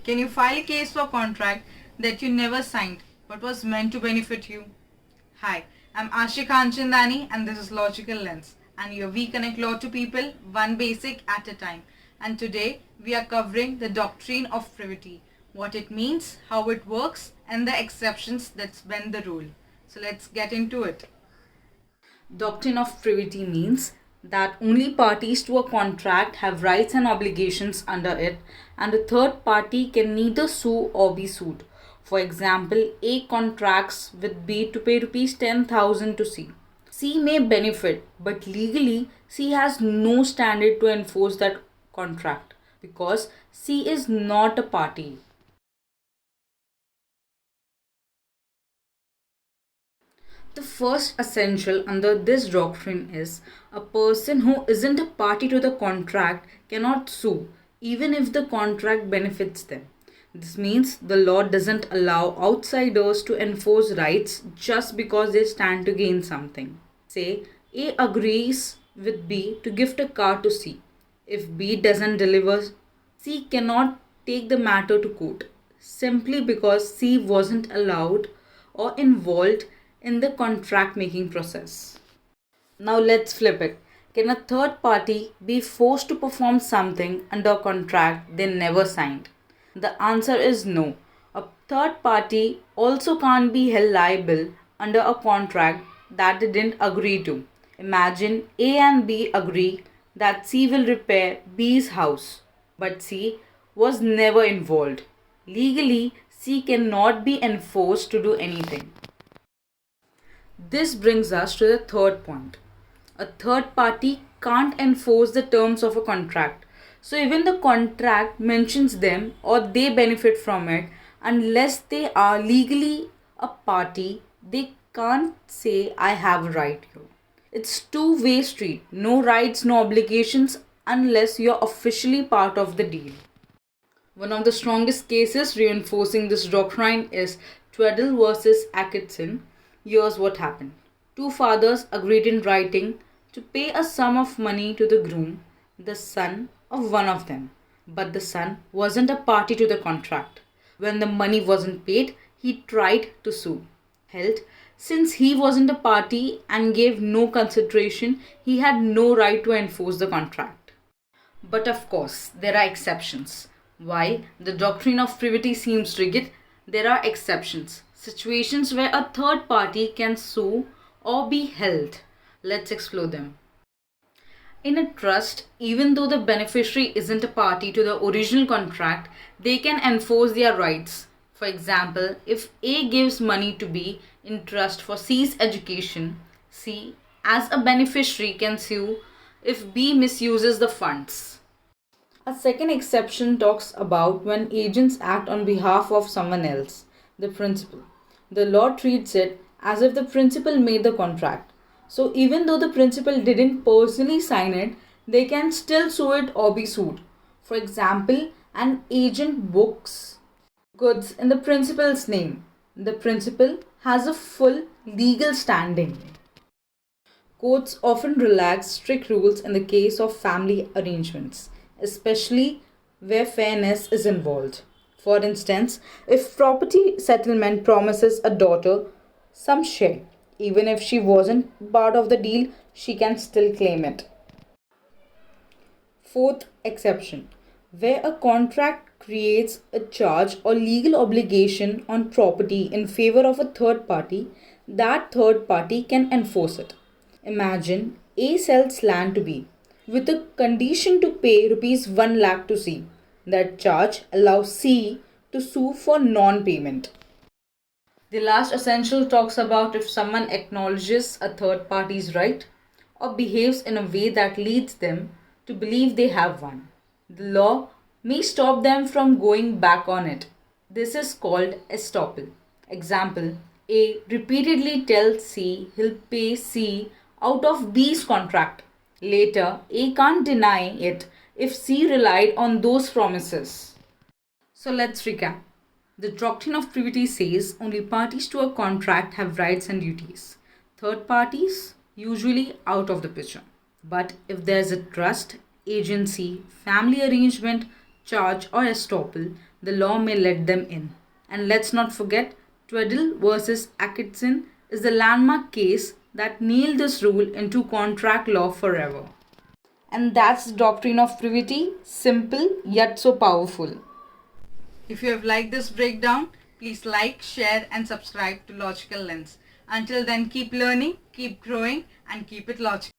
Can you file a case for a contract that you never signed but was meant to benefit you? Hi, I'm Ashika Anchandani and this is Logical Lens, and here we connect law to people one basic at a time. And today we are covering the doctrine of privity, what it means, how it works, and the exceptions that bend the rule. So let's get into it. Doctrine of privity means that only parties to a contract have rights and obligations under it, and a third party can neither sue or be sued. For example, A contracts with B to pay rupees 10,000 to C. C may benefit, but legally C has no standard to enforce that contract because C is not a party. The first essential under this doctrine is a person who isn't a party to the contract cannot sue, even if the contract benefits them. This means the law doesn't allow outsiders to enforce rights just because they stand to gain something. Say, A agrees with B to gift a car to C. If B doesn't deliver, C cannot take the matter to court simply because C wasn't allowed or involved in the contract making process. Now let's flip it. Can a third party be forced to perform something under a contract they never signed? The answer is no. A third party also can't be held liable under a contract that they didn't agree to. Imagine A and B agree that C will repair B's house, but C was never involved. Legally, C cannot be enforced to do anything. This brings us to the third point. A third party can't enforce the terms of a contract. So even the contract mentions them or they benefit from it, unless they are legally a party, they can't say I have a right here. It's two-way street. No rights, no obligations unless you're officially part of the deal. One of the strongest cases reinforcing this doctrine is Tweddle versus Atkinson. Here's what happened. Two fathers agreed in writing to pay a sum of money to the groom, the son of one of them. But the son wasn't a party to the contract. When the money wasn't paid, he tried to sue. Held, since he wasn't a party and gave no consideration, he had no right to enforce the contract. But of course, there are exceptions. While the doctrine of privity seems rigid, there are exceptions. Situations where a third party can sue or be held. Let's explore them. In a trust, even though the beneficiary isn't a party to the original contract, they can enforce their rights. For example, if A gives money to B in trust for C's education, C, as a beneficiary, can sue if B misuses the funds. A second exception talks about when agents act on behalf of someone else, the principal. The law treats it as if the principal made the contract. So even though the principal didn't personally sign it, they can still sue it or be sued. For example, an agent books goods in the principal's name. The principal has a full legal standing. Courts often relax strict rules in the case of family arrangements, especially where fairness is involved. For instance, if property settlement promises a daughter some share, even if she wasn't part of the deal, she can still claim it. Fourth exception, where a contract creates a charge or legal obligation on property in favor of a third party, that third party can enforce it. Imagine A sells land to B with a condition to pay rupees 1 lakh to C. That charge allows C to sue for non-payment. The last essential talks about if someone acknowledges a third party's right or behaves in a way that leads them to believe they have one. The law may stop them from going back on it. This is called estoppel. Example, A repeatedly tells C he'll pay C out of B's contract. Later, A can't deny it if C relied on those promises. So let's recap. The doctrine of privity says only parties to a contract have rights and duties. Third parties, usually out of the picture. But if there's a trust, agency, family arrangement, charge, or estoppel, the law may let them in. And let's not forget, Tweddle versus Atkinson is the landmark case that nailed this rule into contract law forever. And that's the doctrine of privity, simple yet so powerful. If you have liked this breakdown, please like, share, and subscribe to Logical Lens. Until then, keep learning, keep growing, and keep it logical.